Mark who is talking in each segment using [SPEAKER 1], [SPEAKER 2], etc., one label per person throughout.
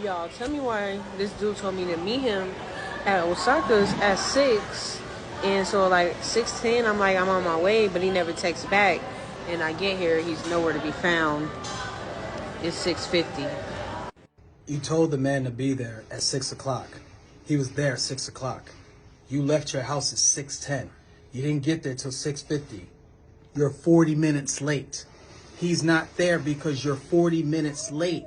[SPEAKER 1] Y'all, tell me why this dude told me to meet him at Osaka's at 6. And so, like, 6:10, I'm like, I'm on my way, but he never texts back. And I get here, he's nowhere to be found. It's 6:50.
[SPEAKER 2] You told the man to be there at 6 o'clock. He was there at 6 o'clock. You left your house at 6:10. You didn't get there till 6:50. You're 40 minutes late. He's not there because you're 40 minutes late.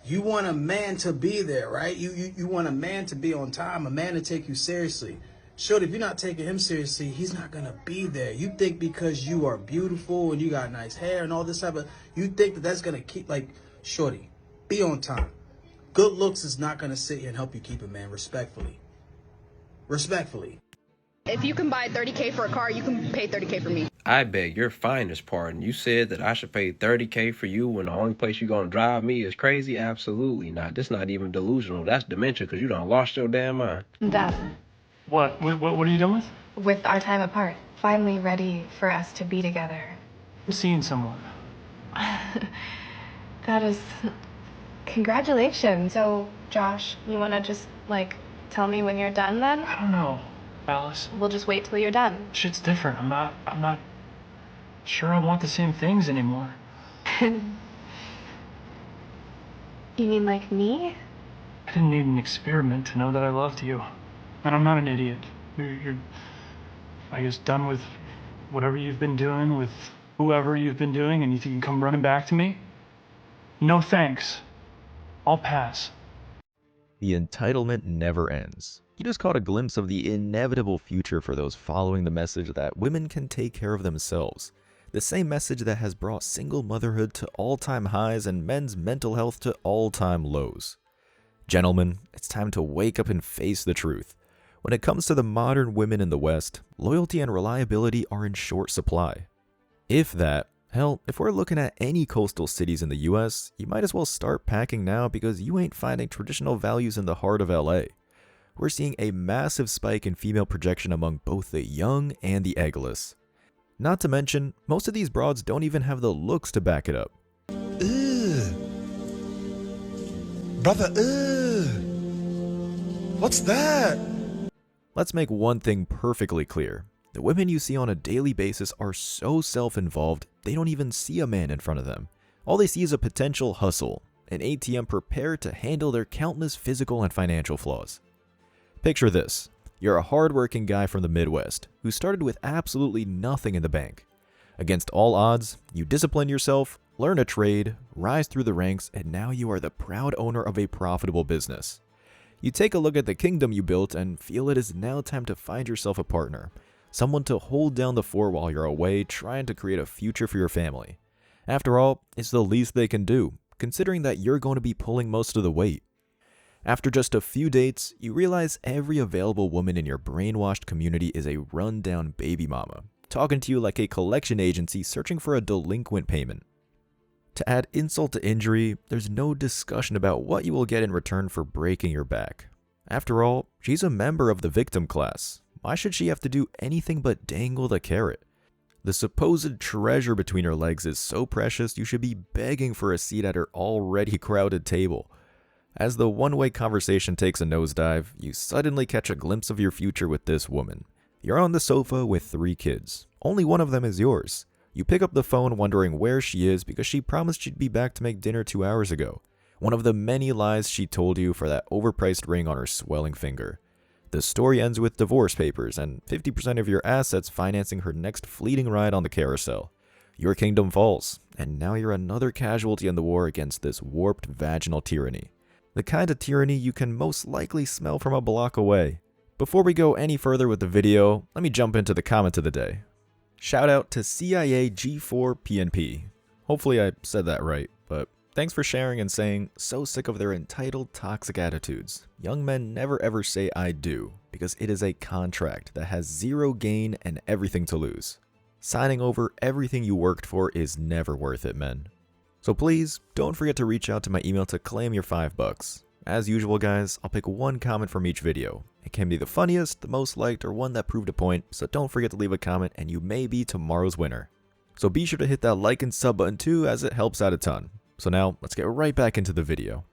[SPEAKER 2] You want a man to be there, right? You want a man to be on time, a man to take you seriously. Shorty, if you're not taking him seriously, he's not going to be there. You think because you are beautiful and you got nice hair and all this type of, you think that that's going to keep, like, shorty, be on time. Good looks is not going to sit here and help you keep a man, respectfully. Respectfully.
[SPEAKER 3] If you can buy 30K for a car, you can pay 30K for me.
[SPEAKER 4] I beg your finest pardon. You said that I should pay 30K for you when the only place you're gonna drive me is crazy? Absolutely not. This not even delusional. That's dementia because you done lost your damn mind.
[SPEAKER 5] Dad,
[SPEAKER 6] What are you doing
[SPEAKER 5] with our time apart, finally ready for us to be together.
[SPEAKER 6] I'm seeing someone.
[SPEAKER 5] That is... Congratulations. So, Josh, you want to just, like, tell me when you're done then?
[SPEAKER 6] I don't know, Alice.
[SPEAKER 5] We'll just wait till you're done.
[SPEAKER 6] Shit's different. I'm not sure I want the same things anymore.
[SPEAKER 5] You mean like me?
[SPEAKER 6] I didn't need an experiment to know that I loved you. And I'm not an idiot. You're I guess, done with whatever you've been doing with whoever you've been doing, and you think you can come running back to me? No thanks. I'll pass.
[SPEAKER 7] The entitlement never ends. You just caught a glimpse of the inevitable future for those following the message that women can take care of themselves. The same message that has brought single motherhood to all-time highs and men's mental health to all-time lows. Gentlemen, it's time to wake up and face the truth. When it comes to the modern women in the West, loyalty and reliability are in short supply. If that, hell, if we're looking at any coastal cities in the US, you might as well start packing now because you ain't finding traditional values in the heart of LA. We're seeing a massive spike in female projection among both the young and the eggless. Not to mention, most of these broads don't even have the looks to back it up.
[SPEAKER 8] Ugh. Brother, ugh. What's that?
[SPEAKER 7] Let's make one thing perfectly clear. The women you see on a daily basis are so self-involved, they don't even see a man in front of them. All they see is a potential hustle, an ATM prepared to handle their countless physical and financial flaws. Picture this. You're a hardworking guy from the Midwest who started with absolutely nothing in the bank. Against all odds, you discipline yourself, learn a trade, rise through the ranks, and now you are the proud owner of a profitable business. You take a look at the kingdom you built and feel it is now time to find yourself a partner, someone to hold down the fort while you're away trying to create a future for your family. After all, it's the least they can do, considering that you're going to be pulling most of the weight. After just a few dates, you realize every available woman in your brainwashed community is a run-down baby mama, talking to you like a collection agency searching for a delinquent payment. To add insult to injury, there's no discussion about what you will get in return for breaking your back. After all, she's a member of the victim class. Why should she have to do anything but dangle the carrot? The supposed treasure between her legs is so precious you should be begging for a seat at her already crowded table. As the one-way conversation takes a nosedive, you suddenly catch a glimpse of your future with this woman. You're on the sofa with 3 kids. Only one of them is yours. You pick up the phone wondering where she is because she promised she'd be back to make dinner 2 hours ago. One of the many lies she told you for that overpriced ring on her swelling finger. The story ends with divorce papers and 50% of your assets financing her next fleeting ride on the carousel. Your kingdom falls, and now you're another casualty in the war against this warped vaginal tyranny. The kind of tyranny you can most likely smell from a block away. Before we go any further with the video, let me jump into the comment of the day. Shout out to CIA G4PNP. Hopefully I said that right, but thanks for sharing and saying, so sick of their entitled toxic attitudes. Young men never ever say I do, because it is a contract that has zero gain and everything to lose. Signing over everything you worked for is never worth it, men. So please, don't forget to reach out to my email to claim your $5. As usual guys, I'll pick one comment from each video. It can be the funniest, the most liked, or one that proved a point, so don't forget to leave a comment and you may be tomorrow's winner. So be sure to hit that like and sub button too, as it helps out a ton. So now, let's get right back into the video.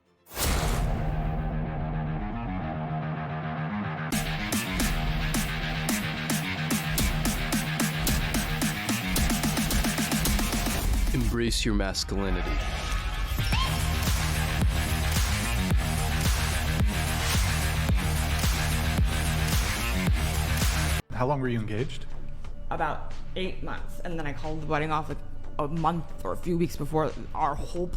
[SPEAKER 9] Embrace your masculinity.
[SPEAKER 10] How long were you engaged?
[SPEAKER 11] About 8 months, and then I called the wedding off like a month or a few weeks before our whole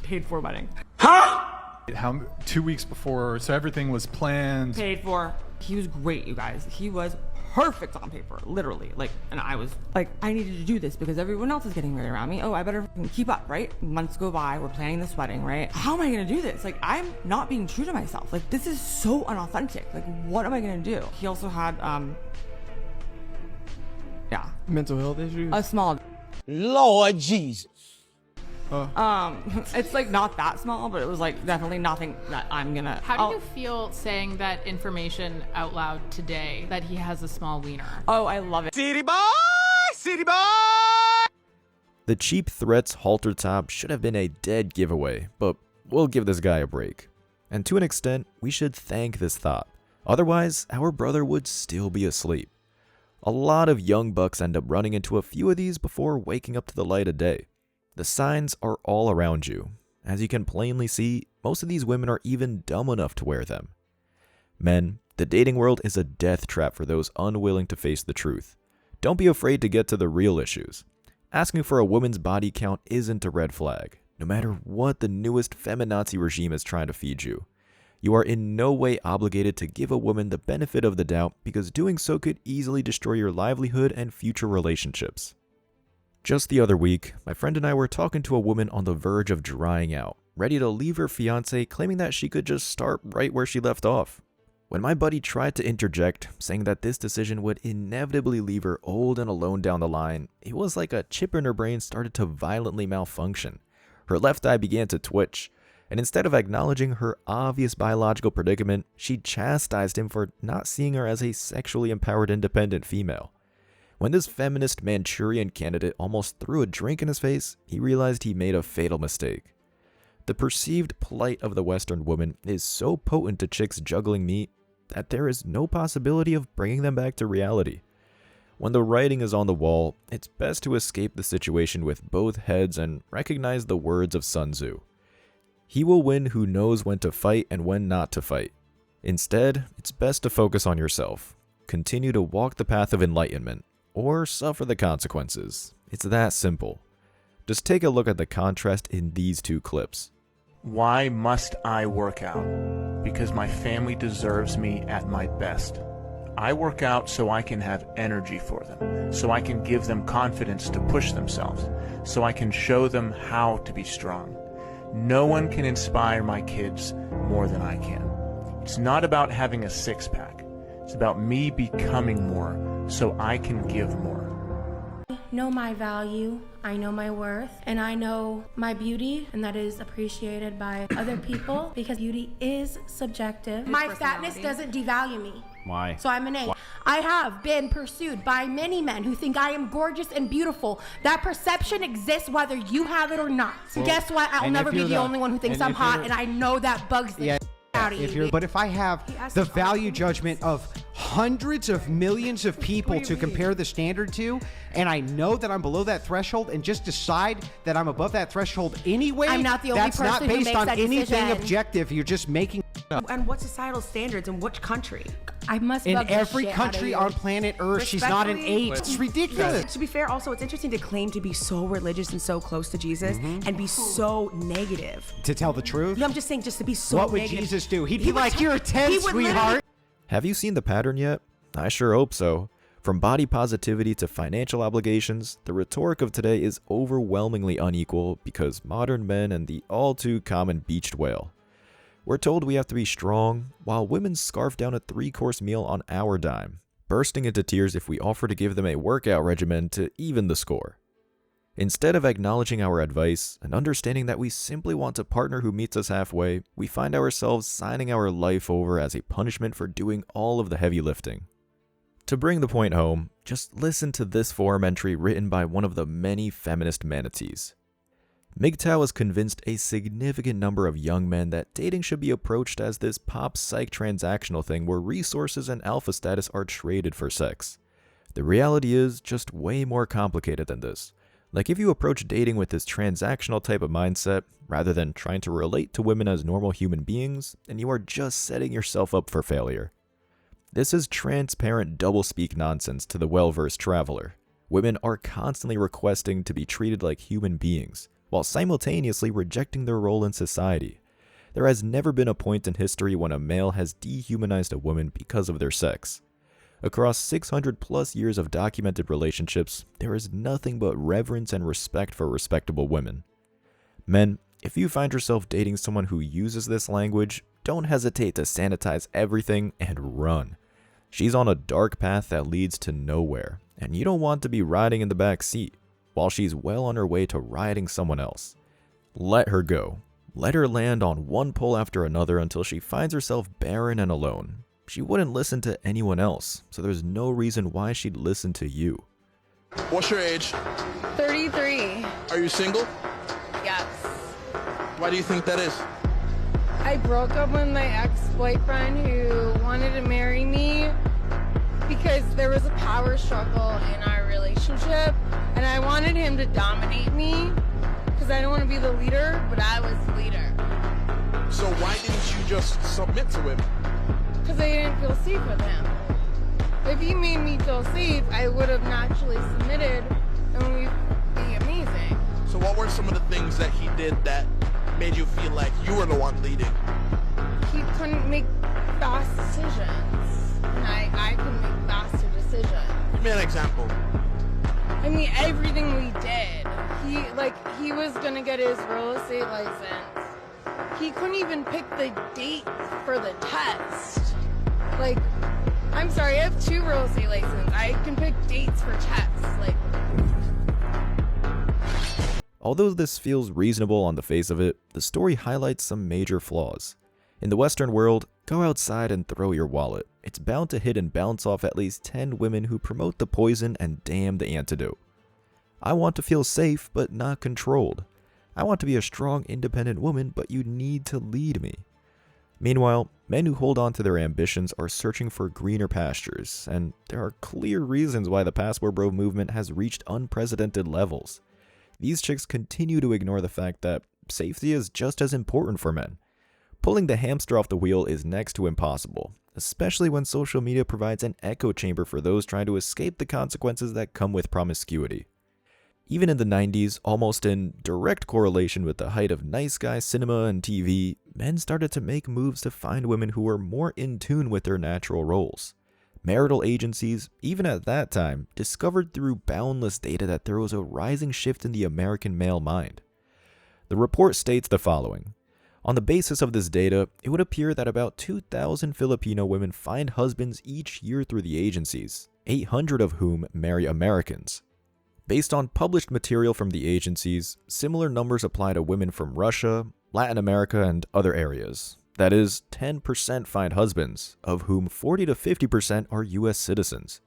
[SPEAKER 11] paid for wedding.
[SPEAKER 10] How 2 weeks before, so everything was planned.
[SPEAKER 11] Paid for. He was great, you guys. He was perfect on paper, literally. Like, and I was like, I needed to do this because everyone else is getting married around me. Oh, I better keep up, right? Months go by, we're planning this wedding, right? How am I gonna do this? Like, I'm not being true to myself. Like, this is so unauthentic. Like, what am I gonna do? He also had,
[SPEAKER 9] Mental health issues?
[SPEAKER 11] a small,
[SPEAKER 12] Lord Jesus.
[SPEAKER 11] it's like not that small, but it was like definitely nothing that I'm gonna.
[SPEAKER 13] How do you feel saying that information out loud today, that he has a small wiener?
[SPEAKER 11] Oh, I love it.
[SPEAKER 12] City boy! City boy!
[SPEAKER 7] The cheap threats halter top should have been a dead giveaway, but we'll give this guy a break. And to an extent, we should thank this thought. Otherwise, our brother would still be asleep. A lot of young bucks end up running into a few of these before waking up to the light of day. The signs are all around you. As you can plainly see, most of these women are even dumb enough to wear them. Men, the dating world is a death trap for those unwilling to face the truth. Don't be afraid to get to the real issues. Asking for a woman's body count isn't a red flag, no matter what the newest feminazi regime is trying to feed you. You are in no way obligated to give a woman the benefit of the doubt because doing so could easily destroy your livelihood and future relationships. Just the other week, my friend and I were talking to a woman on the verge of drying out, ready to leave her fiancé, claiming that she could just start right where she left off. When my buddy tried to interject, saying that this decision would inevitably leave her old and alone down the line, it was like a chip in her brain started to violently malfunction. Her left eye began to twitch, and instead of acknowledging her obvious biological predicament, she chastised him for not seeing her as a sexually empowered independent female. When this feminist Manchurian candidate almost threw a drink in his face, he realized he made a fatal mistake. The perceived plight of the Western woman is so potent to chicks juggling meat that there is no possibility of bringing them back to reality. When the writing is on the wall, it's best to escape the situation with both heads and recognize the words of Sun Tzu. He will win who knows when to fight and when not to fight. Instead, it's best to focus on yourself. Continue to walk the path of enlightenment, or suffer the consequences. It's that simple. Just take a look at the contrast in these two clips.
[SPEAKER 14] Why must I work out? Because my family deserves me at my best. I work out so I can have energy for them, so I can give them confidence to push themselves, so I can show them how to be strong. No one can inspire my kids more than I can. It's not about having a six-pack. It's about me becoming more so I can give more.
[SPEAKER 15] I know my value, I know my worth, and I know my beauty, and that is appreciated by other people because beauty is subjective. My fatness doesn't devalue me.
[SPEAKER 16] Why?
[SPEAKER 15] So I'm an A. I have been pursued by many men who think I am gorgeous and beautiful. That perception exists whether you have it or not. So guess what? I'll never be the only one who thinks I'm hot, and I know that bugs the out of you.
[SPEAKER 16] But if I have the value judgment of hundreds of millions of people to compare the standard to, and I know that I'm below that threshold and just decide that I'm above that threshold anyway,
[SPEAKER 15] I'm not the only
[SPEAKER 16] that's
[SPEAKER 15] person
[SPEAKER 16] not
[SPEAKER 15] who
[SPEAKER 16] based
[SPEAKER 15] makes
[SPEAKER 16] on
[SPEAKER 15] that
[SPEAKER 16] anything
[SPEAKER 15] decision.
[SPEAKER 16] objective. You're just making up.
[SPEAKER 17] And what societal standards in which country?
[SPEAKER 15] I must
[SPEAKER 16] In
[SPEAKER 15] bug the
[SPEAKER 16] every
[SPEAKER 15] shit
[SPEAKER 16] country
[SPEAKER 15] out of
[SPEAKER 16] on planet Earth, she's not an
[SPEAKER 17] Respectfully,
[SPEAKER 16] 8. It's ridiculous.
[SPEAKER 17] To be fair, also, it's interesting to claim to be so religious and so close to Jesus and be so negative.
[SPEAKER 16] To tell the truth?
[SPEAKER 17] No, I'm just saying, just to be so
[SPEAKER 16] What would
[SPEAKER 17] negative.
[SPEAKER 16] Jesus do? He'd
[SPEAKER 17] He
[SPEAKER 16] be
[SPEAKER 17] would
[SPEAKER 16] like,
[SPEAKER 17] t-
[SPEAKER 16] you're a 10,
[SPEAKER 17] he would literally-
[SPEAKER 16] sweetheart.
[SPEAKER 7] Have you seen the pattern yet? I sure hope so. From body positivity to financial obligations, the rhetoric of today is overwhelmingly unequal because modern men and the all too common beached whale. We're told we have to be strong, while women scarf down a 3-course meal on our dime, bursting into tears if we offer to give them a workout regimen to even the score. Instead of acknowledging our advice and understanding that we simply want a partner who meets us halfway, we find ourselves signing our life over as a punishment for doing all of the heavy lifting. To bring the point home, just listen to this forum entry written by one of the many feminist manatees. MGTOW has convinced a significant number of young men that dating should be approached as this pop psych transactional thing where resources and alpha status are traded for sex. The reality is just way more complicated than this. Like, if you approach dating with this transactional type of mindset, rather than trying to relate to women as normal human beings, then you are just setting yourself up for failure. This is transparent doublespeak nonsense to the well-versed traveler. Women are constantly requesting to be treated like human beings, while simultaneously rejecting their role in society. There has never been a point in history when a male has dehumanized a woman because of their sex. Across 600 plus years of documented relationships, there is nothing but reverence and respect for respectable women. Men, if you find yourself dating someone who uses this language, don't hesitate to sanitize everything and run. She's on a dark path that leads to nowhere, and you don't want to be riding in the back seat while she's well on her way to riding someone else. Let her go. Let her land on one pole after another until she finds herself barren and alone. She wouldn't listen to anyone else, so there's no reason why she'd listen to you.
[SPEAKER 18] What's your age?
[SPEAKER 3] 33.
[SPEAKER 18] Are you single?
[SPEAKER 3] Yes.
[SPEAKER 18] Why do you think that is?
[SPEAKER 3] I broke up with my ex-boyfriend who wanted to marry me because there was a power struggle in our relationship, and I wanted him to dominate me because I didn't want to be the leader, but I was the leader.
[SPEAKER 18] So why didn't you just submit to him?
[SPEAKER 3] Because I didn't feel safe with him. If he made me feel safe, I would have naturally submitted, and we'd be amazing.
[SPEAKER 18] So what were some of the things that he did that made you feel like you were the one leading?
[SPEAKER 3] He couldn't make fast decisions, and I couldn't make faster decisions.
[SPEAKER 18] Give me an example.
[SPEAKER 3] I mean, everything we did. He was gonna get his real estate license. He couldn't even pick the date for the test. Like, I'm sorry, I have 2 real estate licenses. I can pick dates for tests. Like,
[SPEAKER 7] Although this feels reasonable on the face of it, the story highlights some major flaws. In the Western world, go outside and throw your wallet. It's bound to hit and bounce off at least 10 women who promote the poison and damn the antidote. I want to feel safe, but not controlled. I want to be a strong, independent woman, but you need to lead me. Meanwhile, men who hold on to their ambitions are searching for greener pastures, and there are clear reasons why the Passport Bro movement has reached unprecedented levels. These chicks continue to ignore the fact that safety is just as important for men. Pulling the hamster off the wheel is next to impossible, especially when social media provides an echo chamber for those trying to escape the consequences that come with promiscuity. Even in the 90s, almost in direct correlation with the height of nice guy cinema and TV, men started to make moves to find women who were more in tune with their natural roles. Marital agencies, even at that time, discovered through boundless data that there was a rising shift in the American male mind. The report states the following. On the basis of this data, it would appear that about 2,000 Filipino women find husbands each year through the agencies, 800 of whom marry Americans. Based on published material from the agencies, similar numbers apply to women from Russia, Latin America, and other areas. That is, 10% find husbands, of whom 40 to 50% are US citizens.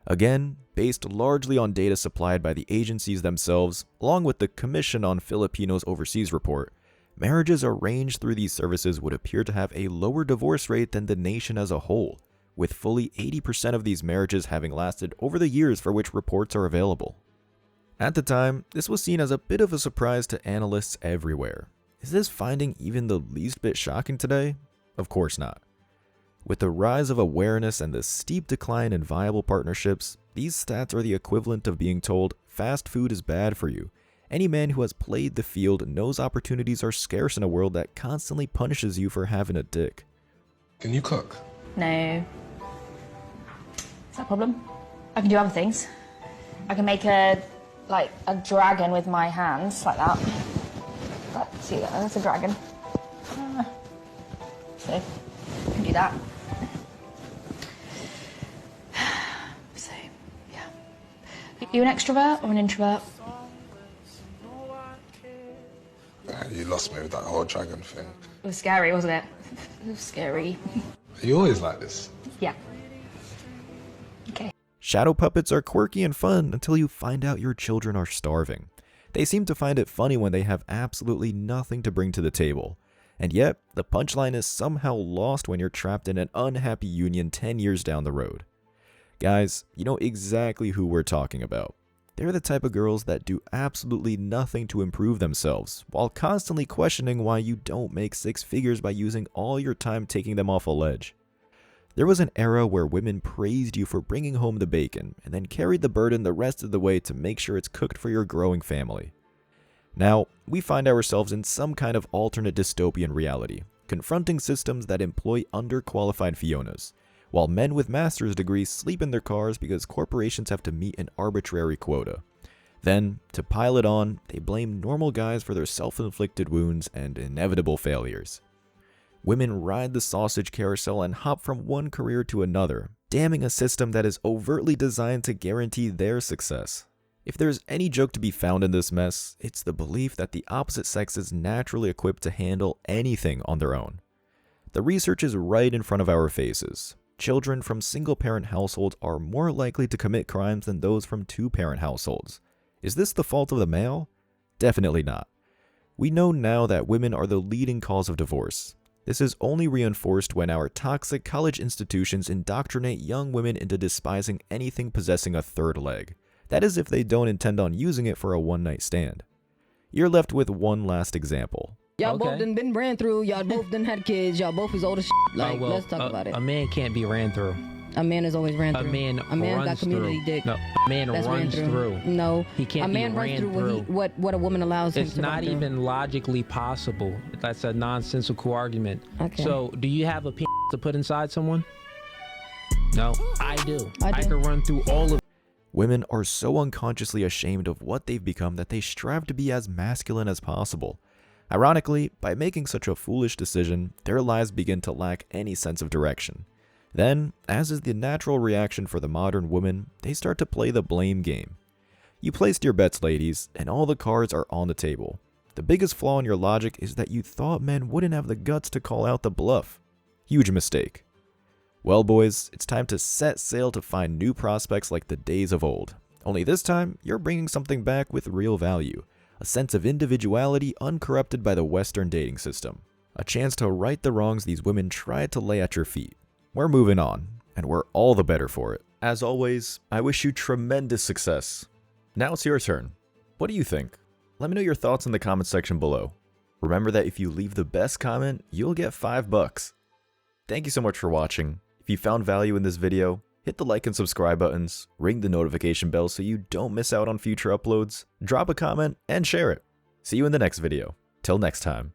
[SPEAKER 7] Again, based largely on data supplied by the agencies themselves, along with the Commission on Filipinos Overseas report, marriages arranged through these services would appear to have a lower divorce rate than the nation as a whole, with fully 80% of these marriages having lasted over the years for which reports are available. At the time, this was seen as a bit of a surprise to analysts everywhere. Is this finding even the least bit shocking today? Of course not. With the rise of awareness and the steep decline in viable partnerships, these stats are the equivalent of being told fast food is bad for you. Any man who has played the field knows opportunities are scarce in a world that constantly punishes you for having a dick.
[SPEAKER 8] Can you cook?
[SPEAKER 19] No. Is that a problem? I can do other things. I can make a dragon with my hands, like that. See, that's a dragon. So, I can do that. So, yeah. Are you an extrovert or an introvert?
[SPEAKER 8] You lost me with that whole dragon thing.
[SPEAKER 19] It was scary, wasn't it? It was scary.
[SPEAKER 8] Are you always like this?
[SPEAKER 19] Yeah. Okay.
[SPEAKER 7] Shadow puppets are quirky and fun until you find out your children are starving. They seem to find it funny when they have absolutely nothing to bring to the table. And yet, the punchline is somehow lost when you're trapped in an unhappy union 10 years down the road. Guys, you know exactly who we're talking about. They're the type of girls that do absolutely nothing to improve themselves, while constantly questioning why you don't make six figures by using all your time taking them off a ledge. There was an era where women praised you for bringing home the bacon and then carried the burden the rest of the way to make sure it's cooked for your growing family. Now, we find ourselves in some kind of alternate dystopian reality, confronting systems that employ underqualified Fionas, while men with master's degrees sleep in their cars because corporations have to meet an arbitrary quota. Then, to pile it on, they blame normal guys for their self-inflicted wounds and inevitable failures. Women ride the sausage carousel and hop from one career to another, damning a system that is overtly designed to guarantee their success. If there's any joke to be found in this mess, it's the belief that the opposite sex is naturally equipped to handle anything on their own. The research is right in front of our faces. Children from single-parent households are more likely to commit crimes than those from two-parent households. Is this the fault of the male? Definitely not. We know now that women are the leading cause of divorce. This is only reinforced when our toxic college institutions indoctrinate young women into despising anything possessing a third leg. That is if they don't intend on using it for a one-night stand. You're left with one last example.
[SPEAKER 20] Y'all both done been ran through, y'all both done had kids, y'all both is old as shit. Like, let's talk about it.
[SPEAKER 21] A man can't be ran through.
[SPEAKER 20] A man is always ran through.
[SPEAKER 21] A man
[SPEAKER 20] got community
[SPEAKER 21] through.
[SPEAKER 20] dick.
[SPEAKER 21] No, a man
[SPEAKER 20] That's
[SPEAKER 21] runs through.
[SPEAKER 20] No,
[SPEAKER 21] he can't
[SPEAKER 20] a man
[SPEAKER 21] be
[SPEAKER 20] runs
[SPEAKER 21] ran
[SPEAKER 20] through
[SPEAKER 21] through.
[SPEAKER 20] what a woman allows him
[SPEAKER 21] It's
[SPEAKER 20] to run
[SPEAKER 21] not
[SPEAKER 20] through.
[SPEAKER 21] even logically possible. That's a nonsensical argument.
[SPEAKER 20] Okay.
[SPEAKER 21] So, do you have a penis to put inside someone? No, I do.
[SPEAKER 20] I do.
[SPEAKER 21] could run through all of.
[SPEAKER 7] Women are so unconsciously ashamed of what they've become that they strive to be as masculine as possible. Ironically, by making such a foolish decision, their lives begin to lack any sense of direction. Then, as is the natural reaction for the modern woman, they start to play the blame game. You placed your bets, ladies, and all the cards are on the table. The biggest flaw in your logic is that you thought men wouldn't have the guts to call out the bluff. Huge mistake. Well, boys, it's time to set sail to find new prospects like the days of old. Only this time, you're bringing something back with real value. A sense of individuality uncorrupted by the Western dating system. A chance to right the wrongs these women tried to lay at your feet. We're moving on, and we're all the better for it. As always, I wish you tremendous success. Now it's your turn. What do you think? Let me know your thoughts in the comment section below. Remember that if you leave the best comment, you'll get $5. Thank you so much for watching. If you found value in this video, hit the like and subscribe buttons, ring the notification bell so you don't miss out on future uploads, drop a comment, and share it. See you in the next video. Till next time.